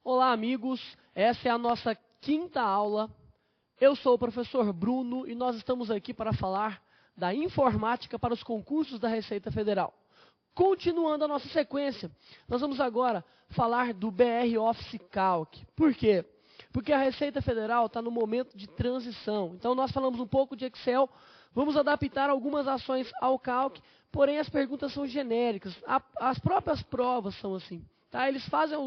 Olá, amigos. Essa é a nossa quinta aula. Eu sou o professor Bruno e nós estamos aqui para falar da informática para os concursos da Receita Federal. Continuando a nossa sequência, nós vamos agora falar do BR Office Calc. Por quê? Porque a Receita Federal está no momento de transição. Então, nós falamos um pouco de Excel, vamos adaptar algumas ações ao Calc, porém as perguntas são genéricas. As próprias provas são assim. Tá? Eles fazem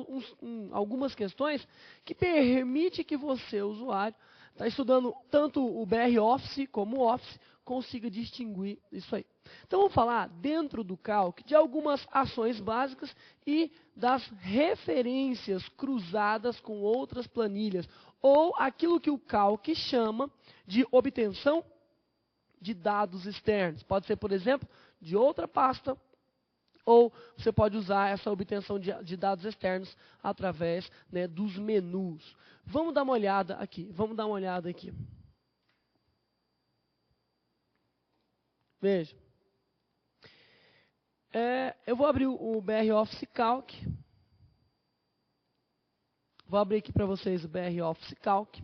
algumas questões que permitem que você, usuário, está estudando tanto o BR Office como o Office, consiga distinguir isso aí. Então, vamos falar dentro do Calc de algumas ações básicas e das referências cruzadas com outras planilhas, ou aquilo que o Calc chama de obtenção de dados externos. Pode ser, por exemplo, de outra pasta, ou você pode usar essa obtenção de dados externos através, né, dos menus. Vamos dar uma olhada aqui. Veja. Eu vou abrir o BR Office Calc. Vou abrir aqui para vocês o BR Office Calc.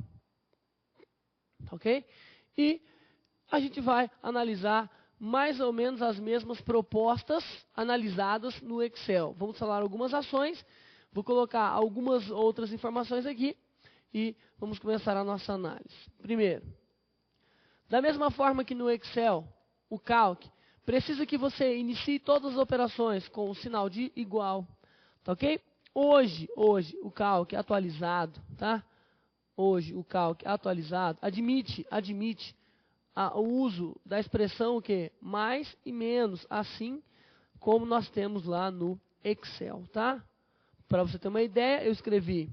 Ok? E a gente vai analisar mais ou menos as mesmas propostas analisadas no Excel. Vamos falar algumas ações, vou colocar algumas outras informações aqui e vamos começar a nossa análise. Primeiro, da mesma forma que no Excel, o Calc precisa que você inicie todas as operações com o sinal de igual, tá ok? Hoje o Calc atualizado, tá? Hoje o Calc atualizado admite o uso da expressão o quê? Mais e menos, assim como nós temos lá no Excel, tá? Para você ter uma ideia, eu escrevi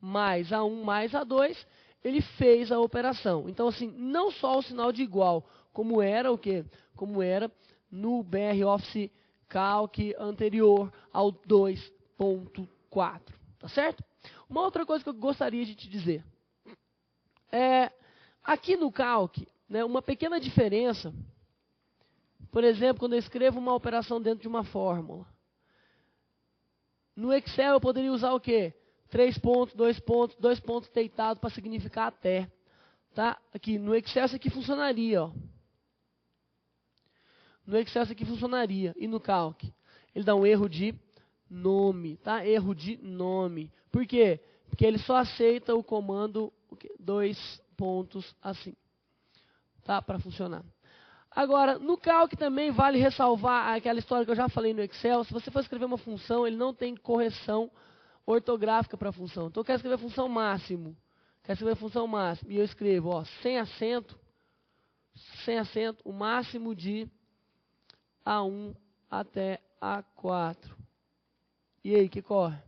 mais A1 mais A2, ele fez a operação. Então, assim, não só o sinal de igual, como era o quê? Como era no BR Office Calc anterior ao 2.4, tá certo? Uma outra coisa que eu gostaria de te dizer. Aqui no Calc, né, uma pequena diferença, por exemplo, quando eu escrevo uma operação dentro de uma fórmula. No Excel eu poderia usar o quê? 3 pontos, 2 pontos deitado para significar até. Tá? Aqui no Excel isso aqui funcionaria. Ó. No Excel isso aqui funcionaria. E no Calc? Ele dá um erro de nome. Tá? Erro de nome. Por quê? Porque ele só aceita o comando 2 pontos assim. Tá? Para funcionar. Agora, no Calc também vale ressalvar aquela história que eu já falei no Excel. Se você for escrever uma função, ele não tem correção ortográfica para a função. Então, eu quero escrever a função máximo. E eu escrevo, ó, sem acento, o máximo de A1 até A4. E aí, o que corre?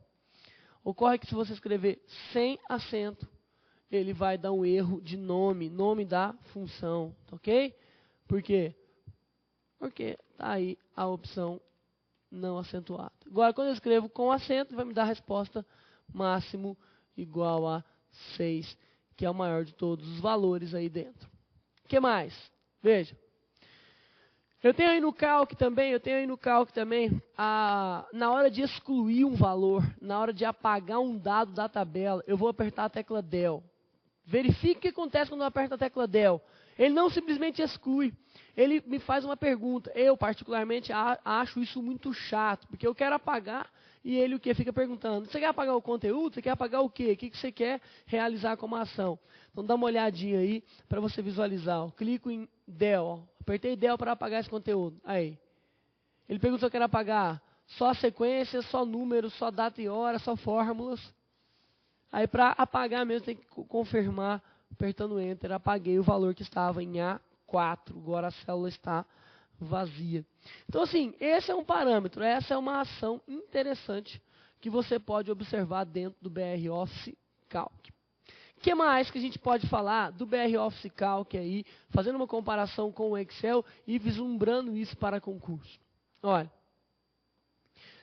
Ocorre que se você escrever sem acento, ele vai dar um erro de nome da função, ok? Por quê? Porque está aí a opção não acentuada. Agora, quando eu escrevo com acento, vai me dar a resposta máximo igual a 6, que é o maior de todos os valores aí dentro. O que mais? Veja. Eu tenho aí no Calc também, na hora de excluir um valor, na hora de apagar um dado da tabela, eu vou apertar a tecla Del. Verifique o que acontece quando eu aperto a tecla Del. Ele não simplesmente exclui. Ele me faz uma pergunta. Eu, particularmente, acho isso muito chato, porque eu quero apagar e ele o que? Fica perguntando. Você quer apagar o conteúdo? Você quer apagar o quê? O que você quer realizar como ação? Então, dá uma olhadinha aí para você visualizar. Ó. Clico em Del. Ó. Apertei Del para apagar esse conteúdo. Aí. Ele pergunta se eu quero apagar só sequências, só números, só data e hora, só fórmulas. Aí, para apagar mesmo, tem que confirmar, apertando Enter. Apaguei o valor que estava em A4. Agora a célula está vazia. Então, assim, esse é um parâmetro. Essa é uma ação interessante que você pode observar dentro do BR Office Calc. O que mais que a gente pode falar do BR Office Calc aí, fazendo uma comparação com o Excel e vislumbrando isso para concurso? Olha,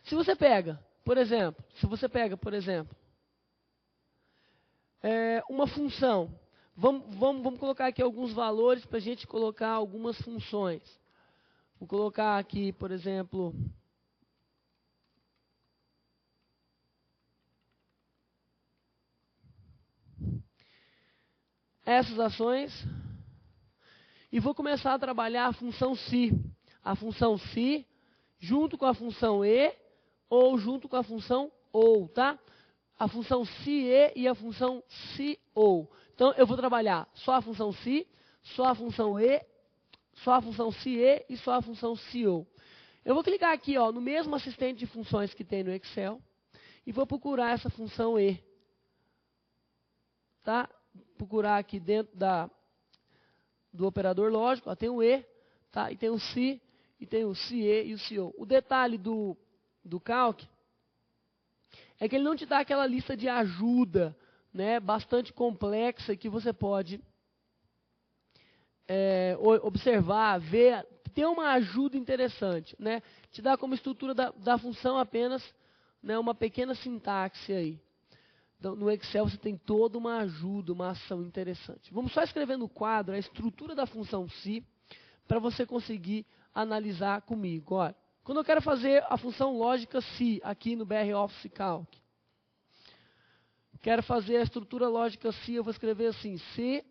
se você pega, por exemplo, uma função. Vamos colocar aqui alguns valores para a gente colocar algumas funções. Vou colocar aqui, por exemplo, essas ações e vou começar a trabalhar a função se. A função se junto com a função e ou junto com a função ou, tá? A função se e a função se ou. Então, eu vou trabalhar só a função se, só a função e, só a função se e só a função se ou. Eu vou clicar aqui ó, no mesmo assistente de funções que tem no Excel e vou procurar essa função e. Tá? Procurar aqui dentro do operador lógico, ó, tem o e, tá? E tem o se, e tem o se e o se ou. O detalhe do Calc é que ele não te dá aquela lista de ajuda, né, bastante complexa que você pode observar, ver, ter uma ajuda interessante, né? Te dá como estrutura da função apenas, né, uma pequena sintaxe aí. Então, no Excel você tem toda uma ajuda, uma ação interessante. Vamos só escrever no quadro a estrutura da função se para você conseguir analisar comigo. Olha, quando eu quero fazer a função lógica se aqui no BR Office Calc, quero fazer a estrutura lógica se, eu vou escrever assim, se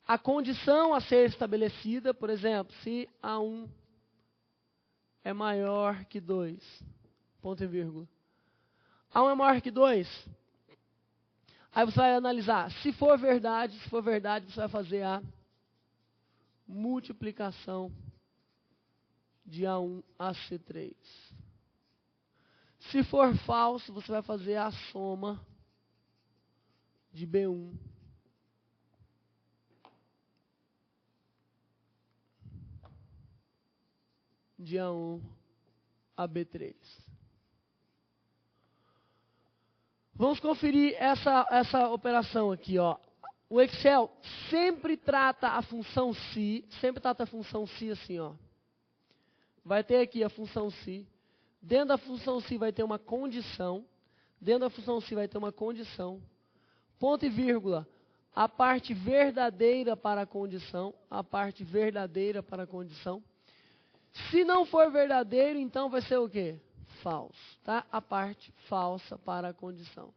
a condição a ser estabelecida, por exemplo, se A1 é maior que 2, ponto e vírgula. A1 é maior que 2, aí você vai analisar, se for verdade, você vai fazer a multiplicação de A1 a C3. Se for falso, você vai fazer a soma de B1 de A1 a B3. Vamos conferir essa operação aqui, ó. O Excel sempre trata a função se, assim, ó. Vai ter aqui a função se. Dentro da função se vai ter uma condição. Dentro da função se vai ter uma condição. Ponto e vírgula. A parte verdadeira para a condição. A parte verdadeira para a condição. Se não for verdadeiro, então vai ser o quê? Falso, tá? A parte falsa para a condição.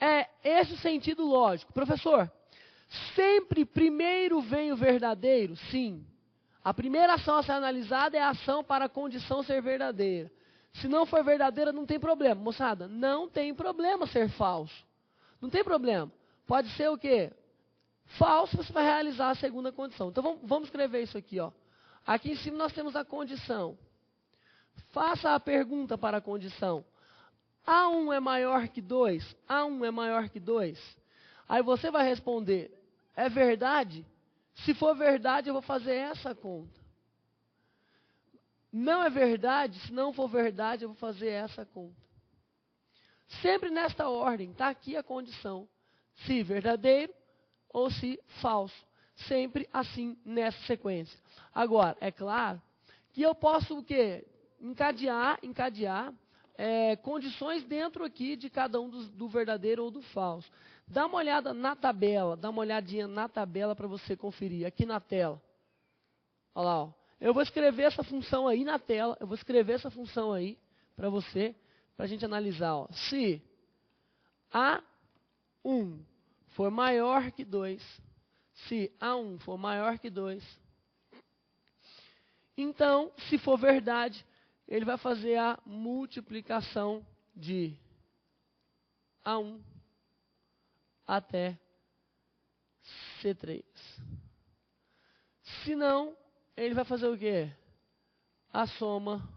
É esse o sentido lógico. Professor, sempre primeiro vem o verdadeiro? Sim. A primeira ação a ser analisada é a ação para a condição ser verdadeira. Se não for verdadeira, não tem problema. Moçada, não tem problema ser falso. Não tem problema. Pode ser o quê? Falso, você vai realizar a segunda condição. Então, vamos escrever isso aqui, ó. Aqui em cima nós temos a condição. Faça a pergunta para a condição. A1 é maior que 2? A1 é maior que 2? Aí você vai responder, é verdade? Se for verdade, eu vou fazer essa conta. Não é verdade? Se não for verdade, eu vou fazer essa conta. Sempre nesta ordem, está aqui a condição. Se verdadeiro ou se falso. Sempre assim, nessa sequência. Agora, é claro que eu posso o quê? Encadear condições dentro aqui de cada um do verdadeiro ou do falso. Dá uma olhada na tabela, dá uma olhadinha na tabela para você conferir, aqui na tela. Olha lá, ó. Eu vou escrever essa função aí na tela, eu vou escrever essa função aí para você, para a gente analisar. Ó. Se A1 for maior que 2, se A1 for maior que 2, então, se for verdade, ele vai fazer a multiplicação de A1 até C3. Se não, ele vai fazer o quê? A soma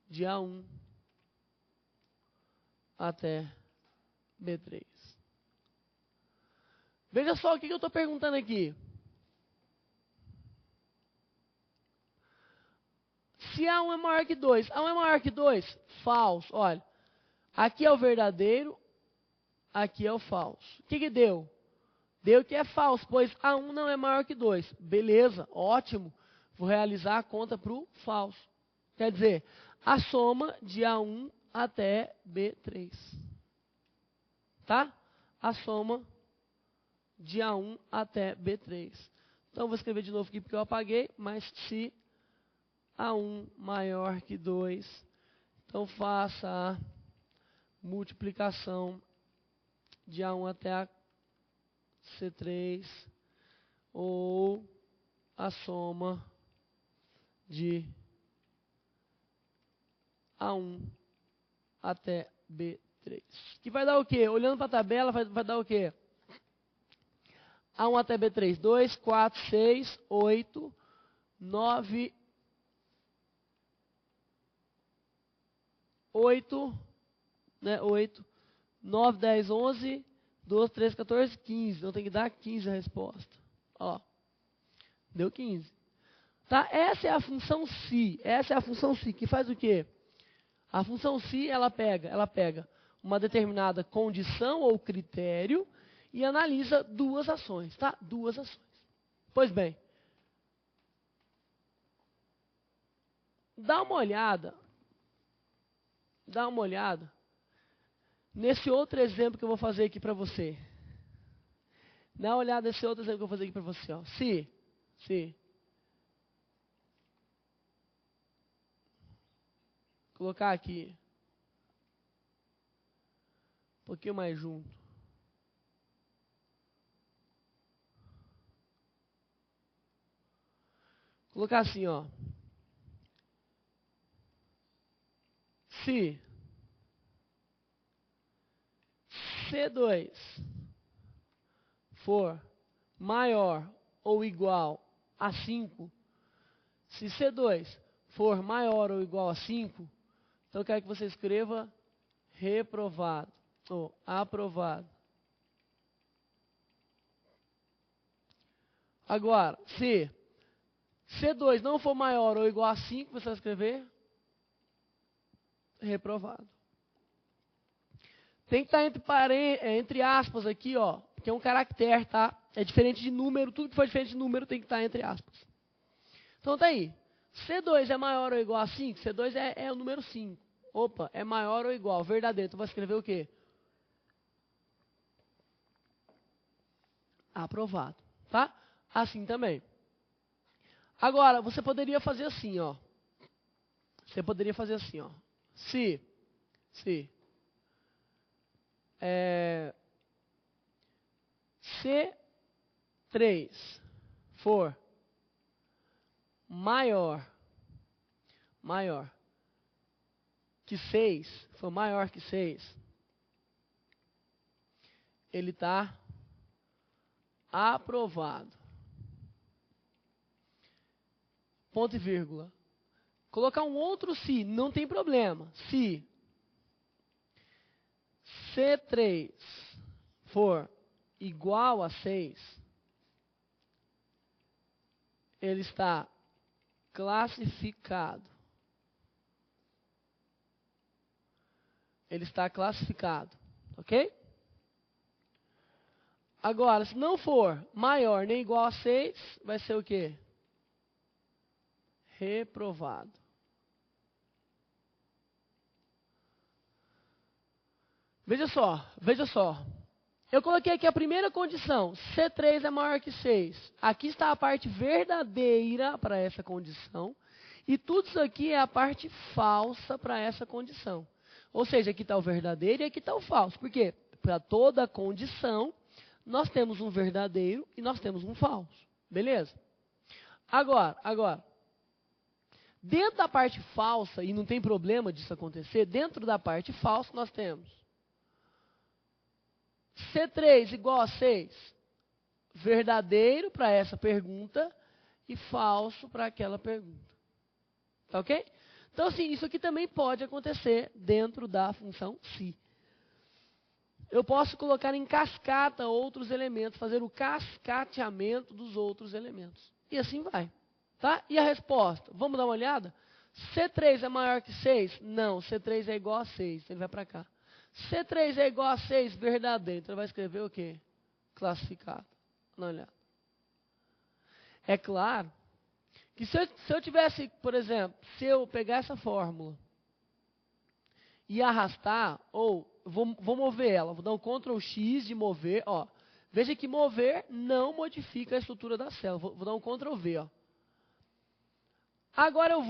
de A1 até B3. Veja só o que eu estou perguntando aqui. Se A1 é maior que 2, A1 é maior que 2? Falso. Olha, aqui é o verdadeiro, aqui é o falso. O que deu? Deu que é falso, pois A1 não é maior que 2. Beleza, ótimo. Vou realizar a conta para o falso. Quer dizer, a soma de A1 até B3. Tá? A soma de A1 até B3. Então, vou escrever de novo aqui porque eu apaguei, mas se A1 maior que 2, então faça a multiplicação de A1 até a C3, ou a soma de A1 até B3. Que vai dar o quê? Olhando para a tabela, vai dar o quê? A1 até B3, 2, 4, 6, 8, 9, 8, né? 8, 9, 10, 11, 12, 13, 14, 15. Então tem que dar 15 a resposta. Ó, deu 15. Tá? Essa é a função si. Essa é a função si, que faz o quê? A função si, ela pega uma determinada condição ou critério e analisa duas ações, tá? Duas ações. Pois bem, dá uma olhada nesse outro exemplo que eu vou fazer aqui para você. Dá uma olhada nesse outro exemplo que eu vou fazer aqui para você. Ó. Se colocar aqui um pouquinho mais junto. Colocar assim, ó. Se C2 for maior ou igual a 5, se C2 for maior ou igual a 5, então eu quero que você escreva reprovado ou aprovado. Agora, se C2 não for maior ou igual a 5, você vai escrever reprovado. Tem que estar entre aspas aqui, ó, porque é um caractere, tá? É diferente de número, tudo que for diferente de número tem que estar entre aspas. Então tá aí. C2 é maior ou igual a 5? C2 é o número 5. Opa, é maior ou igual, verdadeiro. Então vai escrever o quê? Aprovado, tá? Assim também. Agora, você poderia fazer assim, ó. Você poderia fazer assim, ó. Se C3 for maior que 6, for maior que 6, ele está aprovado. Ponto e vírgula. Colocar um outro se, não tem problema. Se C3 for igual a 6, ele está classificado. Ele está classificado, ok? Agora, se não for maior nem igual a 6, vai ser o quê? Reprovado. Veja só. Eu coloquei aqui a primeira condição, C3 é maior que 6. Aqui está a parte verdadeira para essa condição. E tudo isso aqui é a parte falsa para essa condição. Ou seja, aqui está o verdadeiro e aqui está o falso. Por quê? Para toda condição, nós temos um verdadeiro e nós temos um falso. Beleza? Agora, dentro da parte falsa, e não tem problema disso acontecer, dentro da parte falsa nós temos C3 igual a 6, verdadeiro para essa pergunta e falso para aquela pergunta. Tá ok? Então, assim, isso aqui também pode acontecer dentro da função se. Eu posso colocar em cascata outros elementos, fazer o cascateamento dos outros elementos. E assim vai. Tá? E a resposta? Vamos dar uma olhada? C3 é maior que 6? Não, C3 é igual a 6. Ele vai para cá. C3 é igual a 6, verdadeiro. Então ele vai escrever o quê? Classificado. Dá uma olhada. É claro que se eu tivesse, por exemplo, se eu pegar essa fórmula e arrastar, ou vou mover ela, vou dar um Ctrl X de mover, ó. Veja que mover não modifica a estrutura da célula. Vou dar um Ctrl V, ó. Agora eu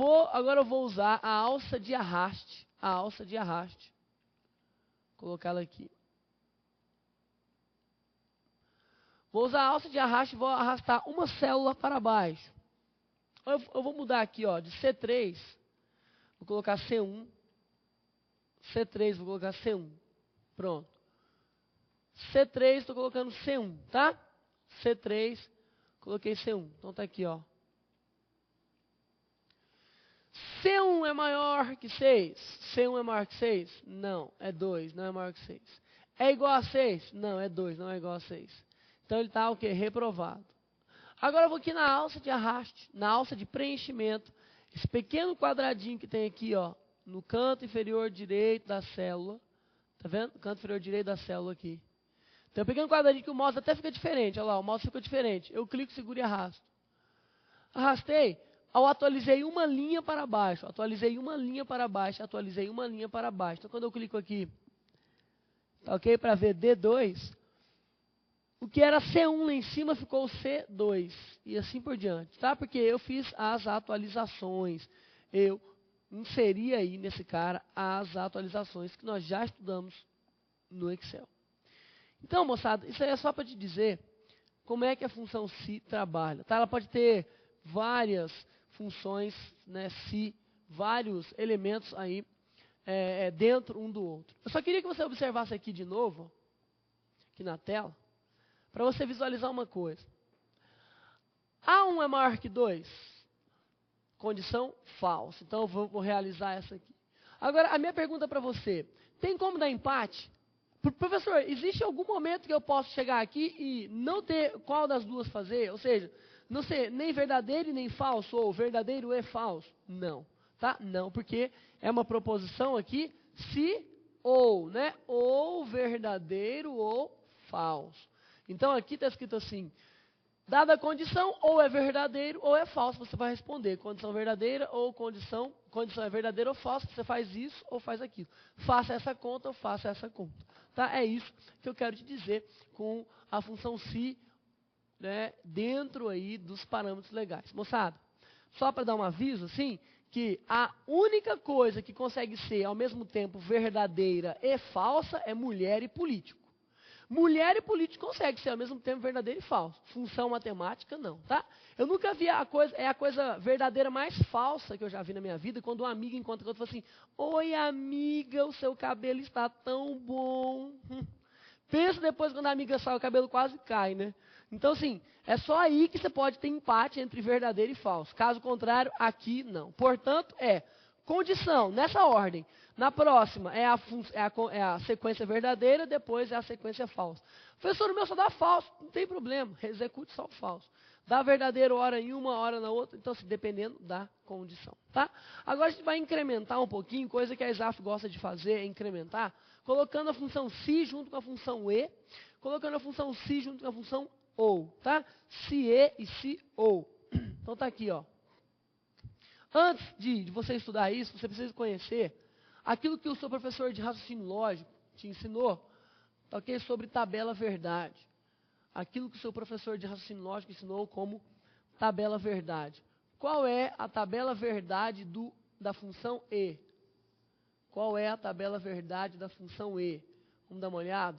vou usar a alça de arraste. Colocá-la aqui. Vou usar a alça de arraste e vou arrastar uma célula para baixo. Eu vou mudar aqui, ó, de C3, vou colocar C1. C3, vou colocar C1. Pronto. C3, estou colocando C1, tá? C3, coloquei C1. Então tá aqui, ó. C1 é maior que 6? C1 é maior que 6? Não, é 2, não é maior que 6. É igual a 6? Não, é 2, não é igual a 6. Então ele está o quê? Reprovado. Agora eu vou aqui na alça de arraste, na alça de preenchimento. Esse pequeno quadradinho que tem aqui, ó, no canto inferior direito da célula. Tá vendo? No canto inferior direito da célula aqui. Tem um pequeno quadradinho que o mouse até fica diferente. Olha lá, o mouse ficou diferente. Eu clico, seguro e arrasto. Arrastei. Eu atualizei uma linha para baixo. Atualizei uma linha para baixo. Atualizei uma linha para baixo. Então quando eu clico aqui, tá ok? Para ver D2, o que era C1 lá em cima ficou C2. E assim por diante. Tá? Porque eu fiz as atualizações. Eu inseri aí nesse cara as atualizações que nós já estudamos no Excel. Então, moçada, isso aí é só para te dizer como é que a função se trabalha. Tá? Ela pode ter várias funções, né, se vários elementos aí dentro um do outro. Eu só queria que você observasse aqui de novo, aqui na tela, para você visualizar uma coisa. A1 é maior que 2? Condição falsa. Então eu vou realizar essa aqui. Agora, a minha pergunta para você, tem como dar empate? Professor, existe algum momento que eu posso chegar aqui e não ter qual das duas fazer? Ou seja, não ser nem verdadeiro e nem falso, ou verdadeiro e falso? Não, tá? Não, porque é uma proposição aqui, se ou, né? Ou verdadeiro ou falso. Então aqui está escrito assim, dada a condição, ou é verdadeiro ou é falso, você vai responder. Condição verdadeira ou condição é verdadeira ou falsa, você faz isso ou faz aquilo. Faça essa conta ou faça essa conta. Tá? É isso que eu quero te dizer com a função se, né, dentro aí dos parâmetros legais. Moçada, só para dar um aviso, assim, que a única coisa que consegue ser ao mesmo tempo verdadeira e falsa é mulher e político. Mulher e político consegue ser ao mesmo tempo verdadeiro e falso. Função matemática, não, tá? Eu nunca vi a coisa verdadeira mais falsa que eu já vi na minha vida, quando uma amiga encontra com outra e fala assim, oi amiga, o seu cabelo está tão bom. Pensa depois quando a amiga sai, o cabelo quase cai, né? Então, assim, é só aí que você pode ter empate entre verdadeiro e falso. Caso contrário, aqui não. Portanto, condição, nessa ordem. Na próxima é a sequência verdadeira, depois é a sequência falsa. Professor, o meu só dá falso, não tem problema, execute só o falso. Dá verdadeiro hora em uma, hora na outra, então assim, dependendo da condição. Tá? Agora a gente vai incrementar um pouquinho, coisa que a Exaf gosta de fazer, é incrementar, colocando a função se junto com a função e, colocando a função se junto com a função ou. Tá? Se e se ou. Então tá aqui, ó. Antes de você estudar isso, você precisa conhecer aquilo que o seu professor de raciocínio lógico te ensinou, ok? Sobre tabela verdade. Aquilo que o seu professor de raciocínio lógico ensinou como tabela verdade. Qual é a tabela verdade da função e? Qual é a tabela verdade da função e? Vamos dar uma olhada?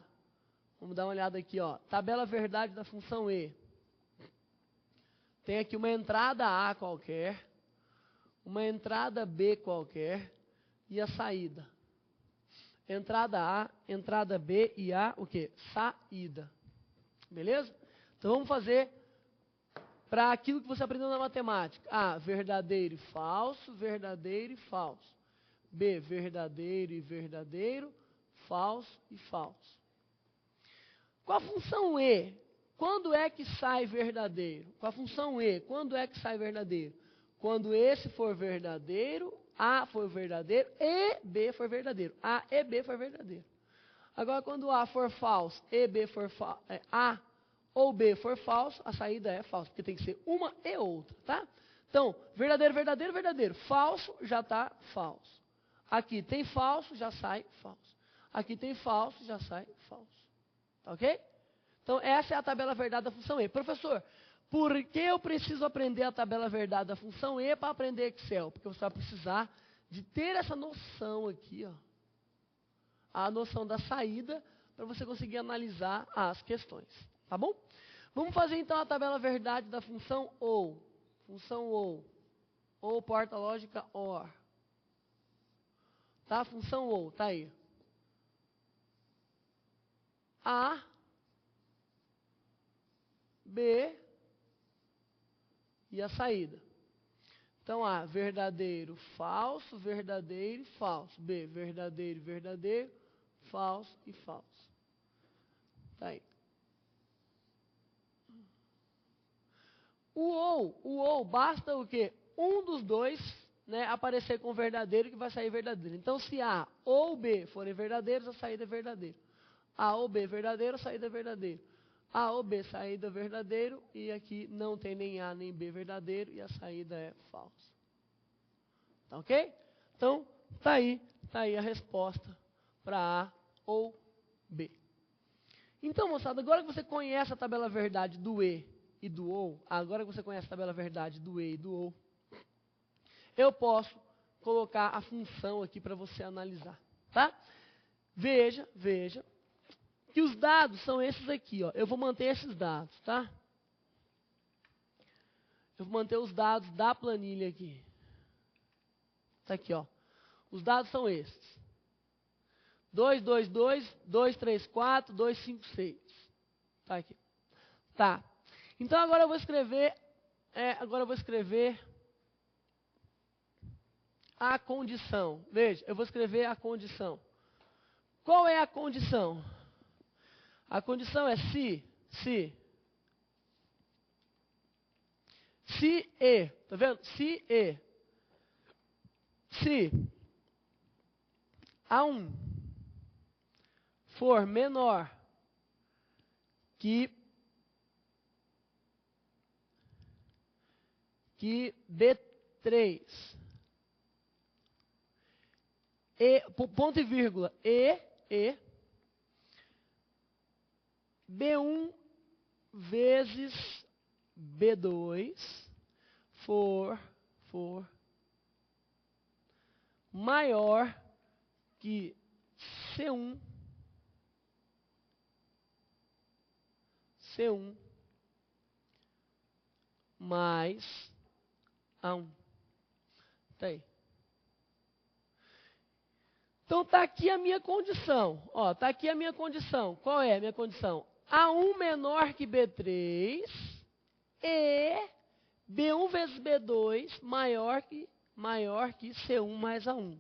Vamos dar uma olhada aqui, ó. Tabela verdade da função e. Tem aqui uma entrada A qualquer, uma entrada B qualquer e a saída. Entrada A, entrada B e o quê? Saída. Beleza? Então vamos fazer para aquilo que você aprendeu na matemática. A, verdadeiro e falso, verdadeiro e falso. B, verdadeiro e verdadeiro, falso e falso. Com a função E, quando é que sai verdadeiro? Com a função E, quando é que sai verdadeiro? Quando esse for verdadeiro, A for verdadeiro e B for verdadeiro. A e B for verdadeiro. Agora, quando A for falso e B for A ou B for falso, a saída é falsa, porque tem que ser uma e outra, tá? Então, verdadeiro, verdadeiro, verdadeiro. Falso, já está falso. Aqui tem falso, já sai falso. Aqui tem falso, já sai falso. Tá ok? Então, essa é a tabela verdade da função E. Professor, por que eu preciso aprender a tabela verdade da função E para aprender Excel? Porque você vai precisar de ter essa noção aqui, ó. A noção da saída para você conseguir analisar as questões. Tá bom? Vamos fazer então a tabela verdade da função OU. Função OU. Ou porta lógica OR. Tá? Função OU, tá aí. A, B e a saída. Então, A, verdadeiro, falso, verdadeiro e falso. B, verdadeiro, verdadeiro, falso e falso. Tá aí. O ou, basta o quê? Um dos dois, né, aparecer com verdadeiro que vai sair verdadeiro. Então, se A ou B forem verdadeiros, a saída é verdadeiro. A ou B verdadeiro, a saída é verdadeiro. A ou B, saída verdadeiro, e aqui não tem nem A nem B verdadeiro, e a saída é falso. Tá ok? Então, tá aí a resposta para A ou B. Então, moçada, agora que você conhece a tabela verdade do e do OU, agora que você conhece a tabela verdade do E e do OU, eu posso colocar a função aqui para você analisar, tá? Veja que os dados são esses aqui, ó. Eu vou manter esses dados, tá? Eu vou manter os dados da planilha aqui. Tá aqui, ó. Os dados são esses. 2, 2, 2, 2, 3, 4, 2, 5, 6. Tá aqui. Tá. Então agora eu vou escrever a condição. Veja, eu vou escrever a condição. Qual é a condição? A condição é se e, tá vendo? Se A1 for menor que B3, ponto e vírgula, B1 vezes B2 for maior que C1 mais A1. Tá aí. Então tá aqui a minha condição. Ó, tá aqui a minha condição. Qual é a minha condição? A1 menor que B3 e B1 vezes B2 maior que C1 mais A1.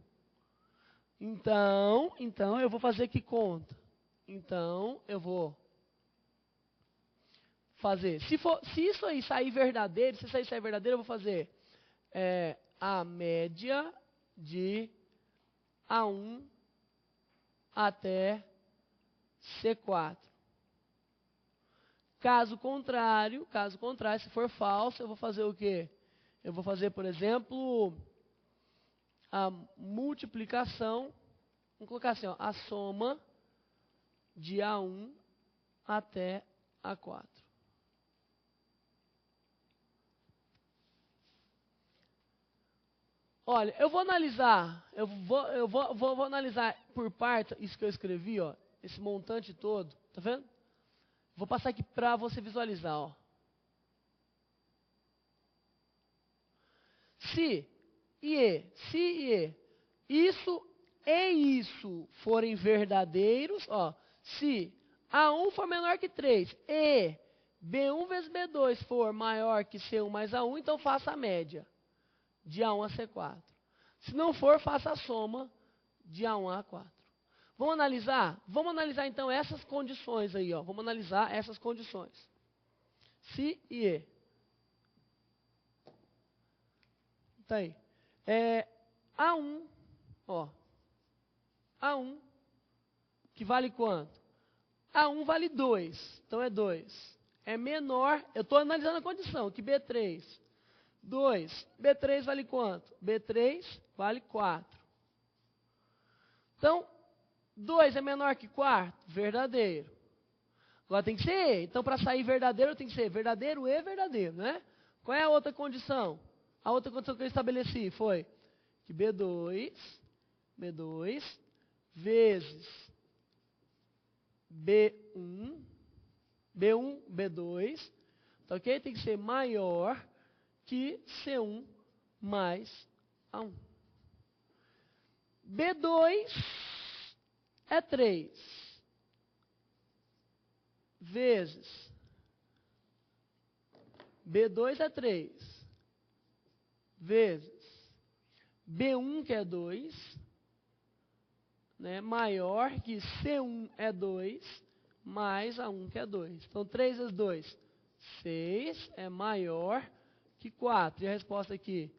Então eu vou fazer que conta? Então eu vou fazer. Se isso aí sair verdadeiro, se isso aí sair verdadeiro, eu vou fazer a média de A1 até C4. Caso contrário, se for falso, eu vou fazer o quê? Eu vou fazer, por exemplo, a multiplicação, vamos colocar assim, ó, a soma de A1 até A4. Olha, eu vou analisar, vou analisar por parte isso que eu escrevi, ó, esse montante todo, tá vendo? Vou passar aqui para você visualizar, ó. Se e isso e isso forem verdadeiros, ó, se A1 for menor que 3 e B1 vezes B2 for maior que C1 mais A1, então faça a média de A1 a C4. Se não for, faça a soma de A1 a A4. Vamos analisar? Vamos analisar então essas condições aí, ó. Vamos analisar essas condições. Se e E. Tá aí. A1, ó. A1, que vale quanto? A1 vale 2, então é 2. É menor, eu estou analisando a condição, que B3. 2, B3 vale quanto? B3 vale 4. Então, 2 é menor que 4? Verdadeiro. Agora tem que ser E. Então, para sair verdadeiro, tem que ser verdadeiro e verdadeiro, né? Qual é a outra condição? A outra condição que eu estabeleci foi que B2 vezes B1 B1, B2, tá ok? Tem que ser maior que C1 mais A1. B2 é 3 vezes B2 é 3 vezes B1, que é 2, né, maior que C1 é 2, mais A1, que é 2. Então, 3 vezes 2, 6, é maior que 4. E a resposta aqui,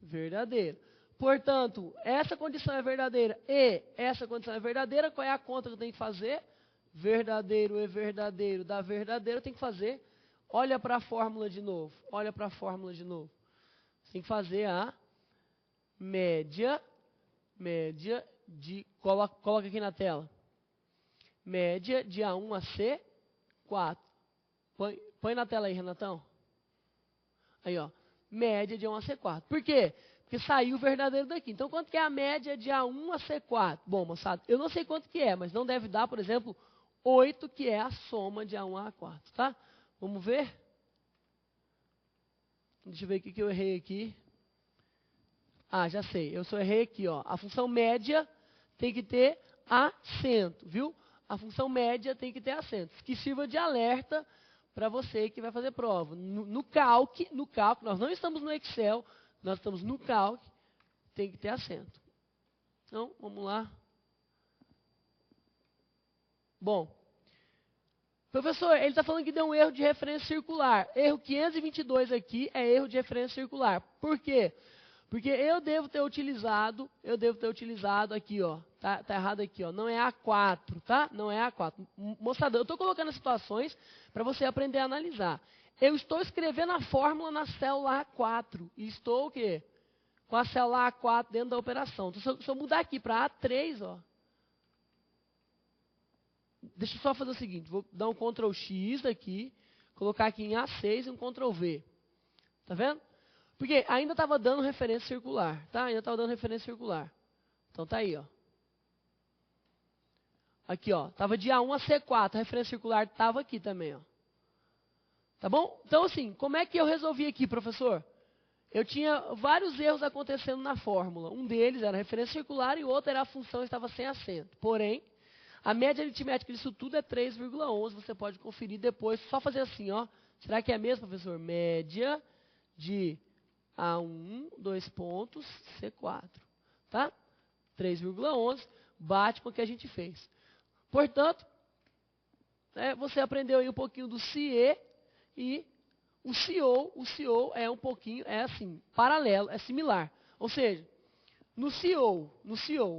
verdadeira. Portanto, essa condição é verdadeira e essa condição é verdadeira. Qual é a conta que eu tenho que fazer? Verdadeiro e verdadeiro dá verdadeiro, eu tenho que fazer. Olha para a fórmula de novo. Olha para a fórmula de novo. Você tem que fazer a média de... Coloca aqui na tela. Média de A1 a C4. Põe na tela aí, Renatão. Aí, ó. Média de A1 a C4. Por quê? Porque saiu o verdadeiro daqui. Então, quanto que é a média de A1 a C4? Bom, moçada, eu não sei quanto que é, mas não deve dar, por exemplo, 8, que é a soma de A1 a A4, tá? Vamos ver? Deixa eu ver o que eu errei aqui. Ah, já sei. Eu só errei aqui, ó. A função média tem que ter acento, viu? A função média tem que ter acento. Que sirva de alerta para você que vai fazer prova. No Calc, nós não estamos no Excel, nós estamos no Calc, tem que ter acento. Então, vamos lá. Bom, professor, ele está falando que deu um erro de referência circular. Erro 522 aqui é erro de referência circular. Por quê? Porque eu devo ter utilizado aqui, ó. Tá errado aqui, ó. Não é A4, tá? Não é A4. Moçada, eu estou colocando as situações para você aprender a analisar. Eu estou escrevendo a fórmula na célula A4. E estou o quê? Com a célula A4 dentro da operação. Então, se eu mudar aqui para A3, ó. Deixa eu só fazer o seguinte. Vou dar um Ctrl X aqui. Colocar aqui em A6 e um Ctrl V. Tá vendo? Porque ainda estava dando referência circular, tá? Ainda estava dando referência circular. Então tá aí, ó. Aqui, ó. Estava de A1 a C4. A referência circular estava aqui também, ó. Tá bom? Então, assim, como é que eu resolvi aqui, professor? Eu tinha vários erros acontecendo na fórmula. Um deles era a referência circular e o outro era a função que estava sem acento. Porém, a média aritmética disso tudo é 3,11. Você pode conferir depois. Só fazer assim, ó. Será que é mesmo, professor? Média de A1, 2 pontos, C4. Tá? 3,11. Bate com o que a gente fez. Portanto, você aprendeu aí um pouquinho do CIE e o CO é um pouquinho, é assim, paralelo, é similar. Ou seja, no CO,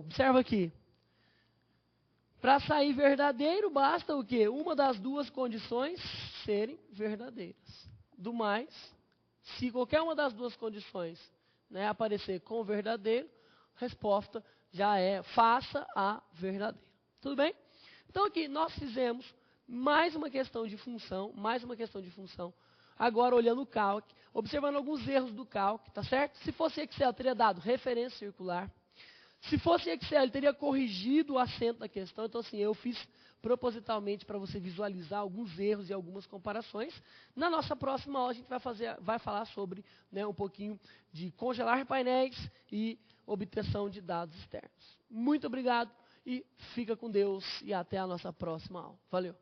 observa aqui. Para sair verdadeiro, basta o quê? Uma das duas condições serem verdadeiras. Do mais, se qualquer uma das duas condições, né, aparecer com verdadeiro, a resposta já é faça a verdadeira. Tudo bem? Então aqui nós fizemos mais uma questão de função, agora olhando o Calc, observando alguns erros do Calc, tá certo? Se fosse Excel, teria dado referência circular. Se fosse Excel, ele teria corrigido o acento da questão. Então, assim, eu fiz propositalmente para você visualizar alguns erros e algumas comparações. Na nossa próxima aula, a gente vai falar sobre, né, um pouquinho de congelar painéis e obtenção de dados externos. Muito obrigado e fica com Deus e até a nossa próxima aula. Valeu!